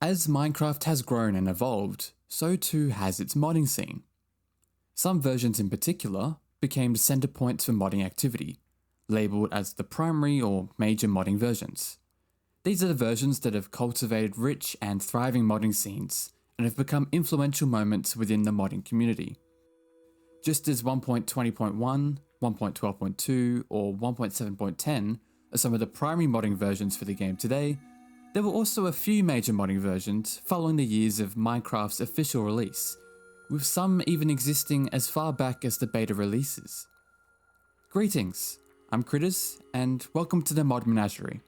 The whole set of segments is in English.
As Minecraft has grown and evolved, so too has its modding scene. Some versions in particular became the center points for modding activity, labelled as the primary or major modding versions. These are the versions that have cultivated rich and thriving modding scenes and have become influential moments within the modding community. Just as 1.20.1, 1.12.2 or 1.7.10 are some of the primary modding versions for the game today, there were also a few major modding versions following the years of Minecraft's official release, with some even existing as far back as the beta releases. Greetings, I'm Critters, and welcome to the Mod Menagerie.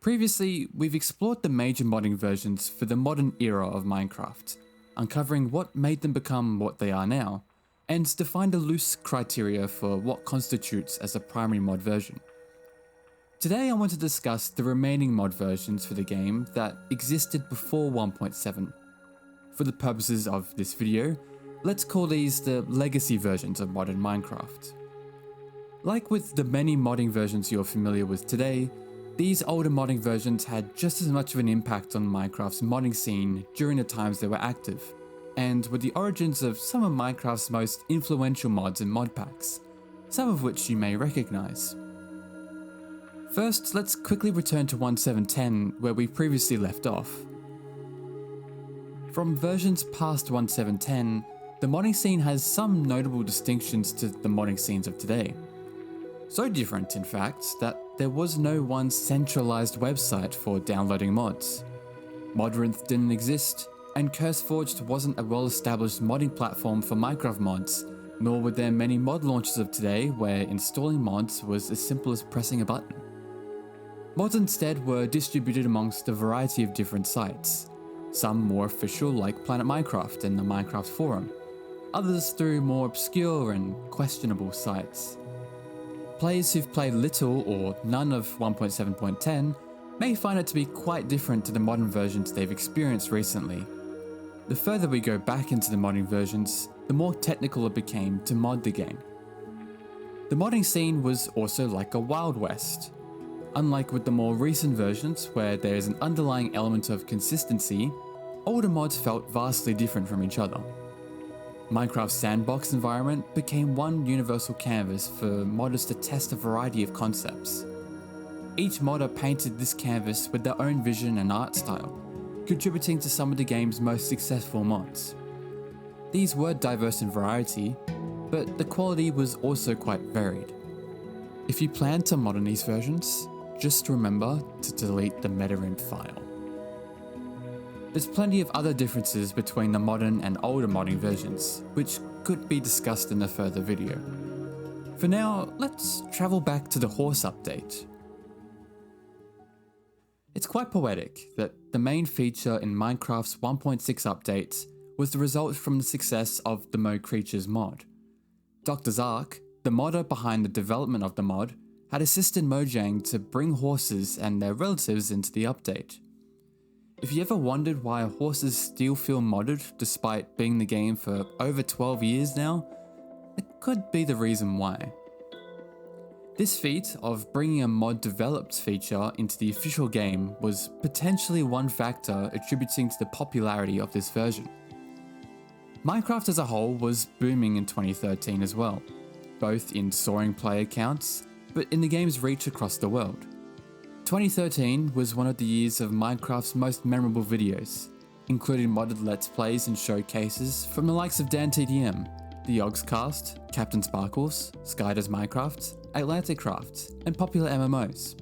Previously, we've explored the major modding versions for the modern era of Minecraft, uncovering what made them become what they are now, and defined a loose criteria for what constitutes as a primary mod version. Today I want to discuss the remaining mod versions for the game that existed before 1.7. For the purposes of this video, let's call these the legacy versions of modern Minecraft. Like with the many modding versions you're familiar with today, these older modding versions had just as much of an impact on Minecraft's modding scene during the times they were active, and were the origins of some of Minecraft's most influential mods and mod packs, some of which you may recognize. First, let's quickly return to 1.7.10 where we previously left off. From versions past 1.7.10, the modding scene has some notable distinctions to the modding scenes of today. So different, in fact, that there was no one centralized website for downloading mods. Modrinth didn't exist, and CurseForge wasn't a well-established modding platform for Minecraft mods, nor were there many mod launchers of today where installing mods was as simple as pressing a button. Mods instead were distributed amongst a variety of different sites, some more official like Planet Minecraft and the Minecraft Forum, others through more obscure and questionable sites. Players who've played little or none of 1.7.10 may find it to be quite different to the modern versions they've experienced recently. The further we go back into the modding versions, the more technical it became to mod the game. The modding scene was also like a Wild West. Unlike with the more recent versions where there is an underlying element of consistency, older mods felt vastly different from each other. Minecraft's sandbox environment became one universal canvas for modders to test a variety of concepts. Each modder painted this canvas with their own vision and art style, contributing to some of the game's most successful mods. These were diverse in variety, but the quality was also quite varied. If you plan to mod on these versions, just remember to delete the meta-imp file. There's plenty of other differences between the modern and older modding versions, which could be discussed in a further video. For now, let's travel back to the horse update. It's quite poetic that the main feature in Minecraft's 1.6 update was the result from the success of the Mo Creatures mod. Dr. Zark, the modder behind the development of the mod, had assisted Mojang to bring horses and their relatives into the update. If you ever wondered why horses still feel modded despite being in the game for over 12 years now, it could be the reason why. This feat of bringing a mod developed feature into the official game was potentially one factor attributing to the popularity of this version. Minecraft as a whole was booming in 2013 as well, both in soaring player counts, but in the game's reach across the world. 2013 was one of the years of Minecraft's most memorable videos, including modded Let's Plays and showcases from the likes of DanTDM, the Yogscast, Captain Sparkles, Sky Does Minecraft, Atlanticraft, and popular MMOs.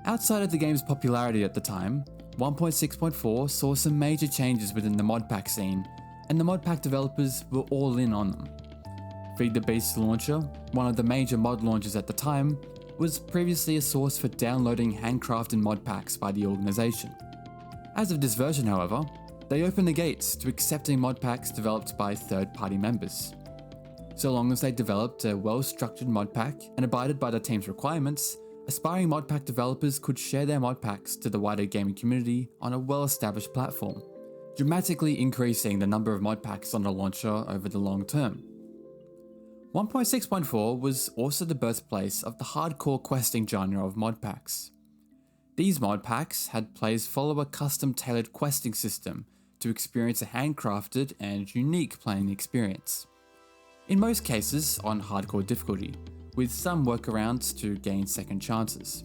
Outside of the game's popularity at the time, 1.6.4 saw some major changes within the mod pack scene, and the mod pack developers were all in on them. Feed the Beast launcher, one of the major mod launchers at the time, was previously a source for downloading handcrafted mod packs by the organisation. As of this version, however, they opened the gates to accepting mod packs developed by third-party members. So long as they developed a well-structured mod pack and abided by the team's requirements, aspiring mod pack developers could share their mod packs to the wider gaming community on a well-established platform, dramatically increasing the number of mod packs on the launcher over the long term. 1.6.4 was also the birthplace of the hardcore questing genre of mod packs. These mod packs had players follow a custom-tailored questing system to experience a handcrafted and unique playing experience. In most cases on hardcore difficulty, with some workarounds to gain second chances.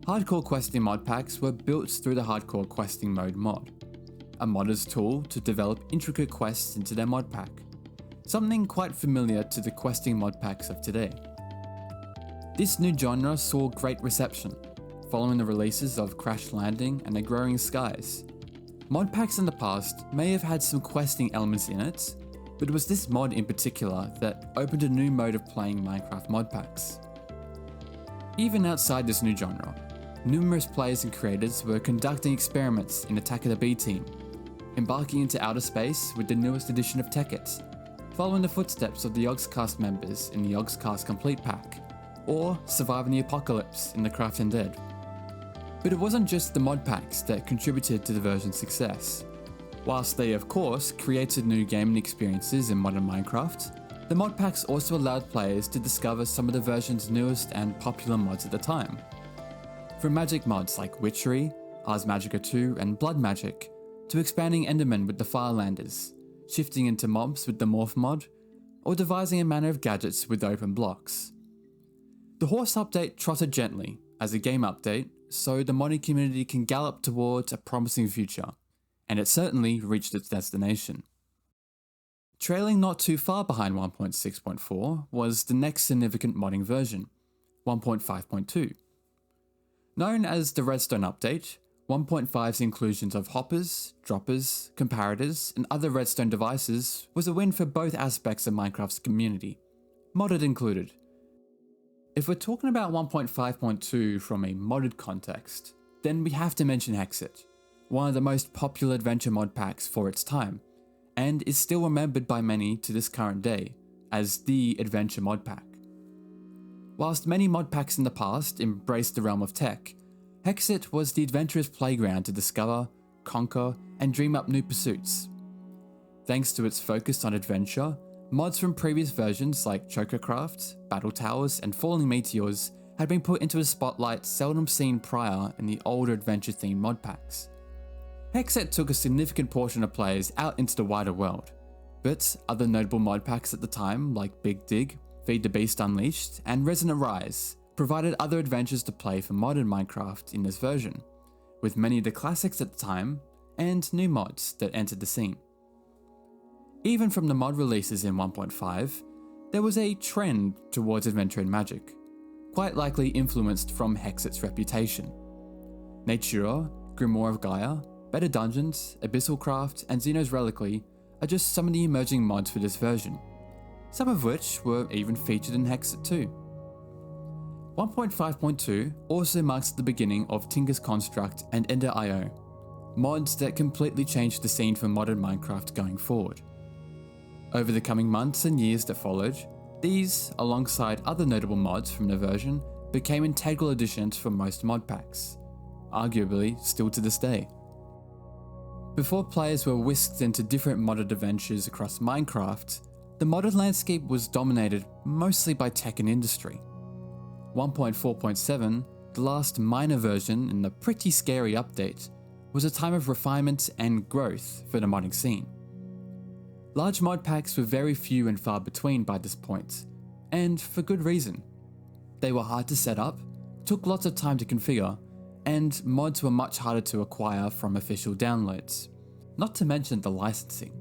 Hardcore questing mod packs were built through the Hardcore Questing Mode mod, a modder's tool to develop intricate quests into their mod pack, something quite familiar to the questing mod packs of today. This new genre saw great reception, following the releases of Crash Landing and The Growing Skies. Mod packs in the past may have had some questing elements in it, but it was this mod in particular that opened a new mode of playing Minecraft mod packs. Even outside this new genre, numerous players and creators were conducting experiments in Attack of the B Team, embarking into outer space with the newest edition of Tekkit, following the footsteps of the Yogscast members in the Yogscast Complete Pack, or surviving the apocalypse in the Craft Undead. But it wasn't just the mod packs that contributed to the version's success. Whilst they of course created new gaming experiences in modern Minecraft, the mod packs also allowed players to discover some of the version's newest and popular mods at the time. From magic mods like Witchery, Ars Magica 2 and Blood Magic, to expanding Endermen with the Firelanders, shifting into mobs with the Morph mod, or devising a manner of gadgets with open blocks. The horse update trotted gently as a game update, so the modding community can gallop towards a promising future, and it certainly reached its destination. Trailing not too far behind 1.6.4 was the next significant modding version, 1.5.2. Known as the Redstone Update, 1.5's inclusions of hoppers, droppers, comparators, and other redstone devices was a win for both aspects of Minecraft's community, modded included. If we're talking about 1.5.2 from a modded context, then we have to mention Hexit, one of the most popular adventure mod packs for its time, and is still remembered by many to this current day as the adventure mod pack. Whilst many mod packs in the past embraced the realm of tech, Hexit was the adventurous playground to discover, conquer, and dream up new pursuits. Thanks to its focus on adventure, mods from previous versions like Chokercraft, Battle Towers, and Falling Meteors had been put into a spotlight seldom seen prior in the older adventure-themed mod packs. Hexit took a significant portion of players out into the wider world, but other notable mod packs at the time like Big Dig, Feed the Beast Unleashed, and Resonant Rise provided other adventures to play for modern Minecraft in this version, with many of the classics at the time and new mods that entered the scene. Even from the mod releases in 1.5, there was a trend towards adventure and magic, quite likely influenced from Hexit's reputation. Natura, Grimoire of Gaia, Better Dungeons, Abyssal Craft, and Xeno's Reliquary are just some of the emerging mods for this version, some of which were even featured in Hexit 2. 1.5.2 also marks the beginning of Tinker's Construct and Ender.io, mods that completely changed the scene for modern Minecraft going forward. Over the coming months and years that followed, these, alongside other notable mods from the version, became integral additions for most mod packs, arguably still to this day. Before players were whisked into different modded adventures across Minecraft, the modded landscape was dominated mostly by tech and industry. 1.4.7, the last minor version in the pretty scary update, was a time of refinement and growth for the modding scene. Large mod packs were very few and far between by this point, and for good reason. They were hard to set up, took lots of time to configure, and mods were much harder to acquire from official downloads, not to mention the licensing.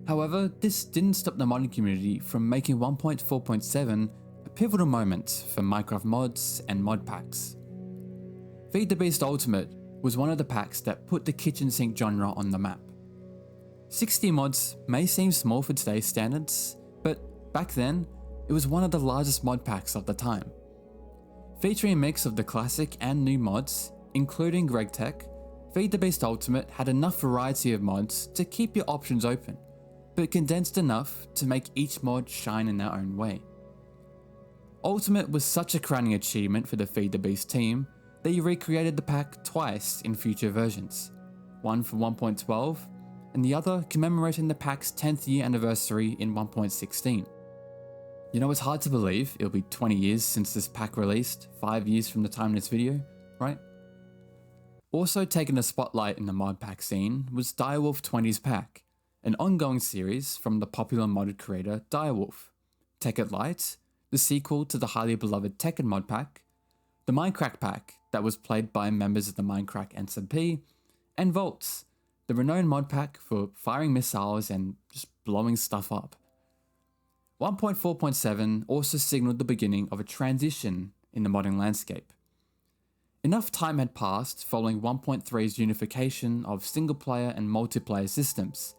However, this didn't stop the modding community from making 1.4.7 a pivotal moment for Minecraft mods and mod packs. Feed the Beast Ultimate was one of the packs that put the kitchen sink genre on the map. 60 mods may seem small for today's standards, but back then, it was one of the largest mod packs of the time. Featuring a mix of the classic and new mods, including RegTech, Feed the Beast Ultimate had enough variety of mods to keep your options open, but condensed enough to make each mod shine in their own way. Ultimate was such a crowning achievement for the Feed the Beast team, they recreated the pack twice in future versions, one for 1.12 and the other commemorating the pack's 10th year anniversary in 1.16. You know, it's hard to believe it'll be 20 years since this pack released, 5 years from the time of this video, right? Also taking a spotlight in the mod pack scene was Direwolf 20's Pack, an ongoing series from the popular modded creator Direwolf, Tekkit Lite, the sequel to the highly beloved Tekkit mod pack, the Minecraft pack that was played by members of the Minecraft SMP, and Volts, the renowned mod pack for firing missiles and just blowing stuff up. 1.4.7 also signaled the beginning of a transition in the modding landscape. Enough time had passed following 1.3's unification of single-player and multiplayer systems,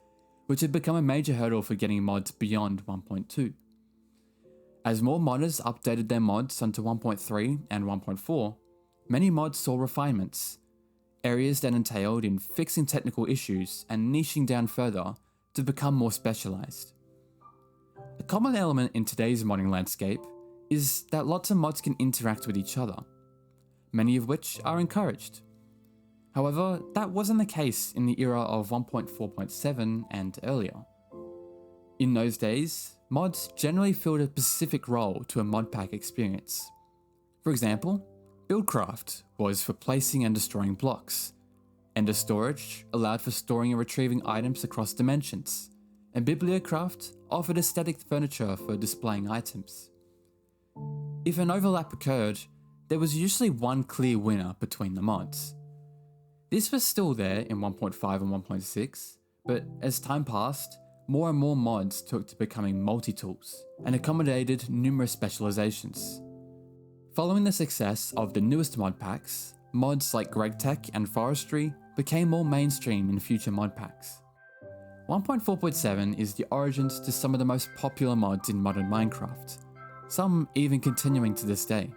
which had become a major hurdle for getting mods beyond 1.2. As more modders updated their mods onto 1.3 and 1.4, many mods saw refinements, areas that entailed in fixing technical issues and niching down further to become more specialized. A common element in today's modding landscape is that lots of mods can interact with each other, many of which are encouraged. However, that wasn't the case in the era of 1.4.7 and earlier. In those days, mods generally filled a specific role to a mod pack experience. For example, Buildcraft was for placing and destroying blocks, Ender Storage allowed for storing and retrieving items across dimensions, and Bibliocraft offered aesthetic furniture for displaying items. If an overlap occurred, there was usually one clear winner between the mods. This was still there in 1.5 and 1.6, but as time passed, more and more mods took to becoming multi-tools and accommodated numerous specializations. Following the success of the newest mod packs, mods like GregTech and Forestry became more mainstream in future mod packs. 1.4.7 is the origins to some of the most popular mods in modern Minecraft, some even continuing to this day.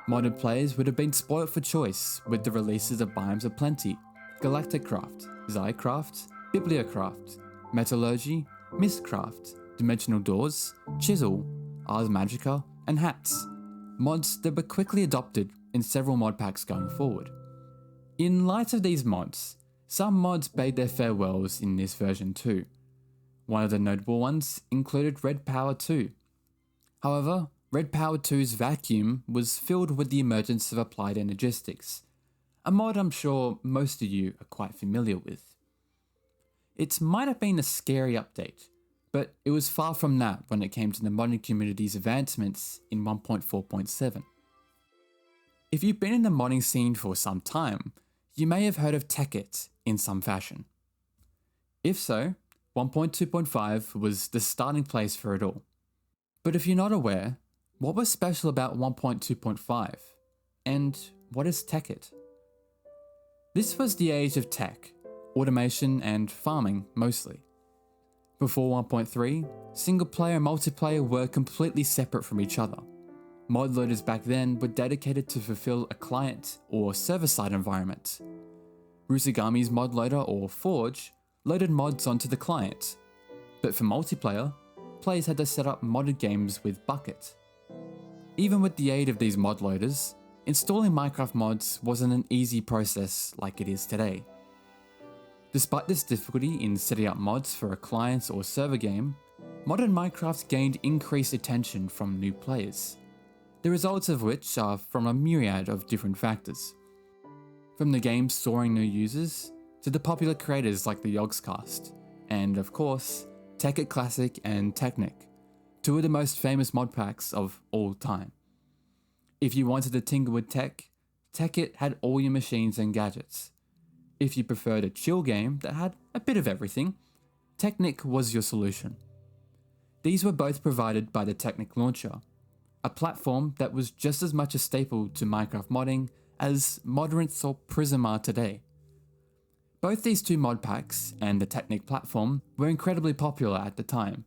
Modded players would have been spoilt for choice with the releases of Biomes of Plenty, Galacticraft, Zycraft, Bibliocraft, Metallurgy, Mistcraft, Dimensional Doors, Chisel, Ars Magica, and Hats, mods that were quickly adopted in several mod packs going forward. In light of these mods, some mods bade their farewells in this version too. One of the notable ones included Red Power 2. However, Red Power 2's vacuum was filled with the emergence of Applied Energistics, a mod I'm sure most of you are quite familiar with. It might have been a scary update, but it was far from that when it came to the modding community's advancements in 1.4.7. If you've been in the modding scene for some time, you may have heard of Tekkit in some fashion. If so, 1.2.5 was the starting place for it all. But if you're not aware, what was special about 1.2.5? And what is Tekkit? This was the age of tech, automation and farming mostly. Before 1.3, single player and multiplayer were completely separate from each other. Mod loaders back then were dedicated to fulfill a client or server-side environment. Rusagami's mod loader or Forge loaded mods onto the client, but for multiplayer, players had to set up modded games with Bucket. Even with the aid of these mod loaders, installing Minecraft mods wasn't an easy process like it is today. Despite this difficulty in setting up mods for a client or server game, modern Minecraft gained increased attention from new players, the results of which are from a myriad of different factors. From the game soaring new users, to the popular creators like the Yogscast, and of course, Tekkit Classic and Technic, two of the most famous mod packs of all time. If you wanted to tinker with tech, Tekkit had all your machines and gadgets. If you preferred a chill game that had a bit of everything, Technic was your solution. These were both provided by the Technic launcher, a platform that was just as much a staple to Minecraft modding as Modrinth or Prism are today. Both these two mod packs and the Technic platform were incredibly popular at the time.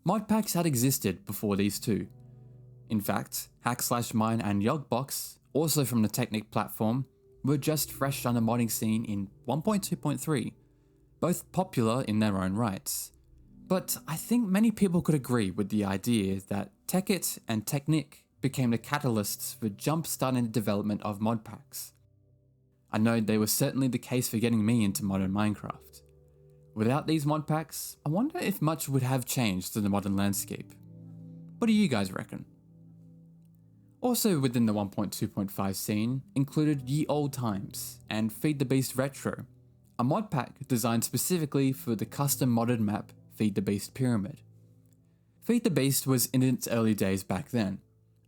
Mod packs had existed before these two. In fact, Hack/Mine and Yogbox, also from the Technic platform, were just fresh on the modding scene in 1.2.3, both popular in their own rights. But I think many people could agree with the idea that Tekkit and Technic became the catalysts for jump-starting the development of mod packs. I know they were certainly the case for getting me into modern Minecraft. Without these mod packs, I wonder if much would have changed in the modern landscape. What do you guys reckon? Also within the 1.2.5 scene included Ye Olde Times and Feed the Beast Retro, a mod pack designed specifically for the custom modded map Feed the Beast Pyramid. Feed the Beast was in its early days back then,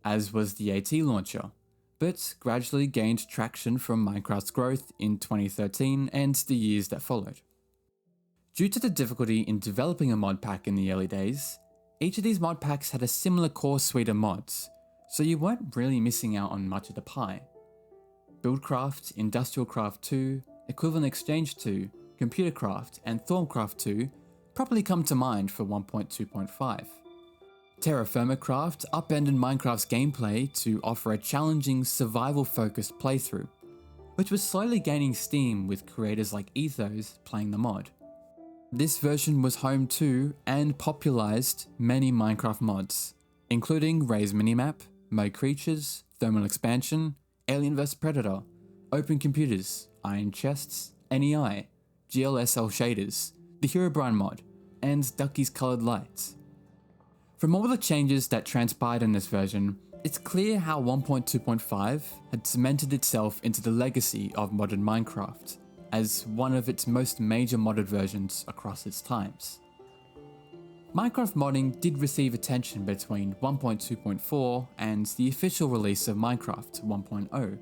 as was the AT launcher, but gradually gained traction from Minecraft's growth in 2013 and the years that followed. Due to the difficulty in developing a mod pack in the early days, each of these mod packs had a similar core suite of mods, so you weren't really missing out on much of the pie. Buildcraft, Industrialcraft 2, Equivalent Exchange 2, Computercraft, and Thorncraft 2 probably come to mind for 1.2.5. Terraformacraft upended Minecraft's gameplay to offer a challenging, survival-focused playthrough, which was slowly gaining steam with creators like Ethos playing the mod. This version was home to and popularized many Minecraft mods, including Raise Minimap, Mo Creatures, Thermal Expansion, Alien vs Predator, Open Computers, Iron Chests, NEI, GLSL Shaders, the Herobrine mod, and Ducky's Colored Lights. From all the changes that transpired in this version, it's clear how 1.2.5 had cemented itself into the legacy of modern Minecraft, as one of its most major modded versions across its times. Minecraft modding did receive attention between 1.2.4 and the official release of Minecraft 1.0,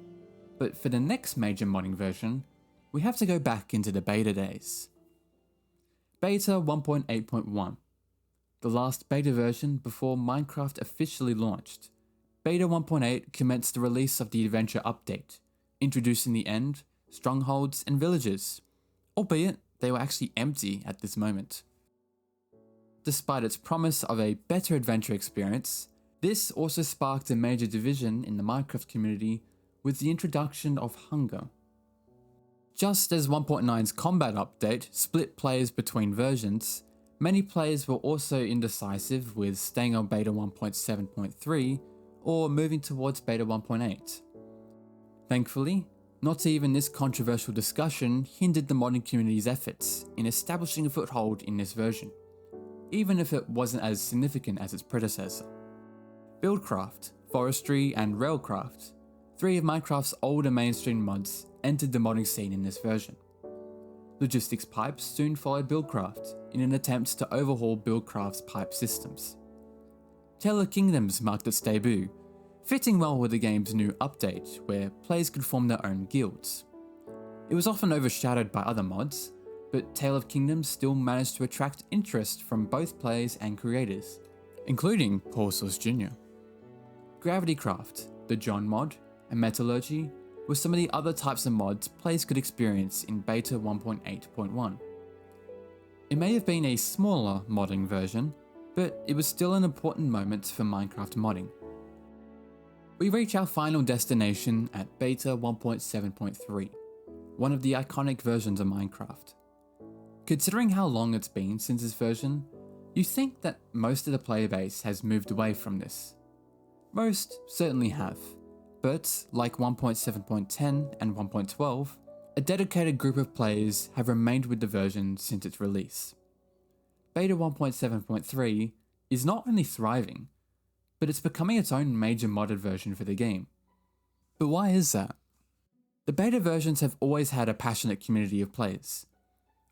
but for the next major modding version, we have to go back into the beta days. Beta 1.8.1, the last beta version before Minecraft officially launched. Beta 1.8 commenced the release of the Adventure Update, introducing the end, strongholds, and villages, albeit they were actually empty at this moment. Despite its promise of a better adventure experience, this also sparked a major division in the Minecraft community with the introduction of hunger. Just as 1.9's combat update split players between versions, many players were also indecisive with staying on beta 1.7.3 or moving towards beta 1.8. Thankfully, not even this controversial discussion hindered the modding community's efforts in establishing a foothold in this version, even if it wasn't as significant as its predecessor. Buildcraft, Forestry, and Railcraft, three of Minecraft's older mainstream mods, entered the modding scene in this version. Logistics Pipes soon followed Buildcraft in an attempt to overhaul Buildcraft's pipe systems. Tale of Kingdoms marked its debut, fitting well with the game's new update where players could form their own guilds. It was often overshadowed by other mods, but Tale of Kingdoms still managed to attract interest from both players and creators, including Paul Sauce Jr. Gravitycraft, the John mod, and Metallurgy were some of the other types of mods players could experience in beta 1.8.1. It may have been a smaller modding version, but it was still an important moment for Minecraft modding. We reach our final destination at beta 1.7.3, one of the iconic versions of Minecraft. Considering how long it's been since this version, you think that most of the player base has moved away from this. Most certainly have, but like 1.7.10 and 1.12, a dedicated group of players have remained with the version since its release. Beta 1.7.3 is not only thriving, but it's becoming its own major modded version for the game. But why is that? The beta versions have always had a passionate community of players.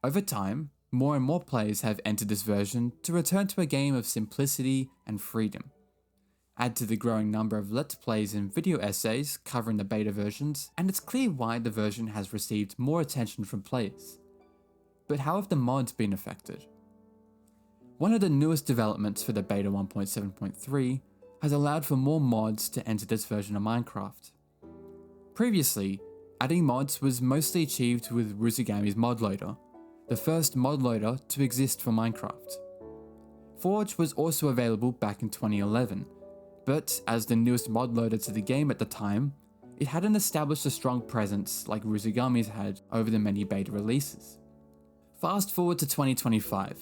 Over time, more and more players have entered this version to return to a game of simplicity and freedom. Add to the growing number of Let's Plays and video essays covering the beta versions, and it's clear why the version has received more attention from players. But how have the mods been affected? One of the newest developments for the beta 1.7.3 has allowed for more mods to enter this version of Minecraft. Previously, adding mods was mostly achieved with Ruzigami's mod loader, the first mod loader to exist for Minecraft. Forge was also available back in 2011, but as the newest mod loader to the game at the time, it hadn't established a strong presence like Ruzigami's had over the many beta releases. Fast forward to 2025,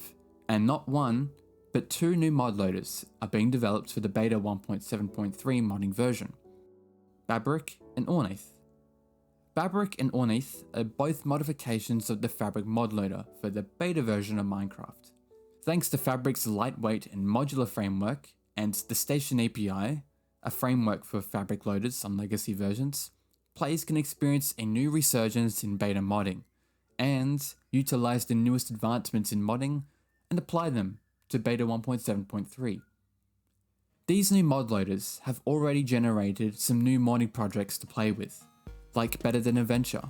and not one, but two new mod loaders are being developed for the beta 1.7.3 modding version, Fabric and Ornate. Fabric and Ornate are both modifications of the Fabric mod loader for the beta version of Minecraft. Thanks to Fabric's lightweight and modular framework and the Station API, a framework for fabric loaders on legacy versions, players can experience a new resurgence in beta modding, and utilize the newest advancements in modding and apply them to beta 1.7.3. These new mod loaders have already generated some new modding projects to play with, like Better Than Adventure,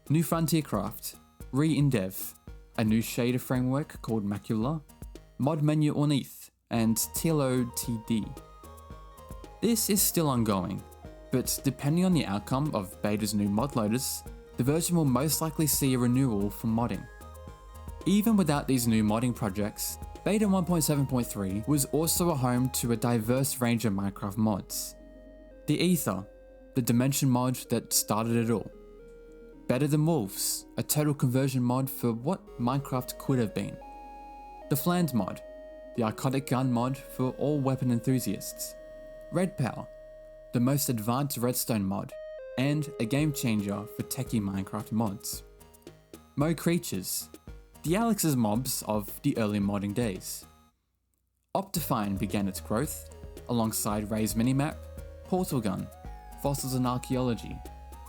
New Frontier Craft, Re-Indev, a new shader framework called Macula, Mod Menu Ornith, and TLOTD. This is still ongoing, but depending on the outcome of beta's new mod loaders, the version will most likely see a renewal for modding. Even without these new modding projects, beta 1.7.3 was also a home to a diverse range of Minecraft mods. The Ether, the dimension mod that started it all. Better Than Wolves, a total conversion mod for what Minecraft could have been. The Fland mod, the iconic gun mod for all weapon enthusiasts. Red Power, the most advanced redstone mod, and a game changer for techie Minecraft mods. Mo Creatures, the Alex's mobs of the early modding days. Optifine began its growth, alongside Ray's Minimap, Portal Gun, Fossils and Archaeology,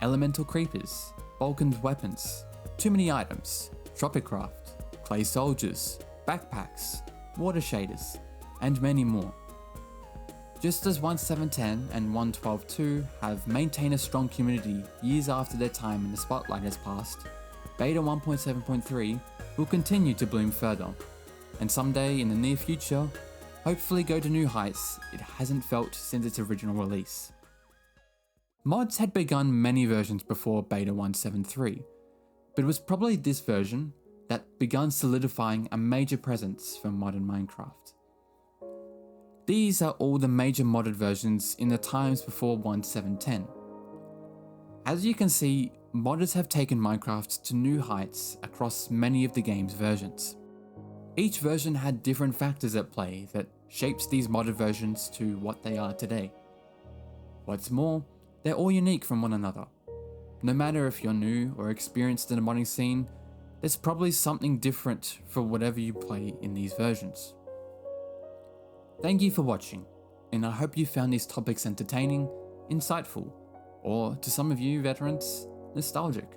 Elemental Creepers, Vulcan's Weapons, Too Many Items, Tropicraft, Clay Soldiers, Backpacks, Water Shaders, and many more. Just as 1.7.10 and 1.12.2 have maintained a strong community years after their time in the spotlight has passed, beta 1.7.3 will continue to bloom further, and someday in the near future, hopefully go to new heights it hasn't felt since its original release. Mods had begun many versions before beta 1.7.3, but it was probably this version that began solidifying a major presence for modern Minecraft. These are all the major modded versions in the times before 1.7.10. As you can see, modders have taken Minecraft to new heights across many of the game's versions. Each version had different factors at play that shapes these modded versions to what they are today. What's more, they're all unique from one another. No matter if you're new or experienced in the modding scene, there's probably something different for whatever you play in these versions. Thank you for watching, and I hope you found these topics entertaining, insightful, or to some of you veterans, nostalgic.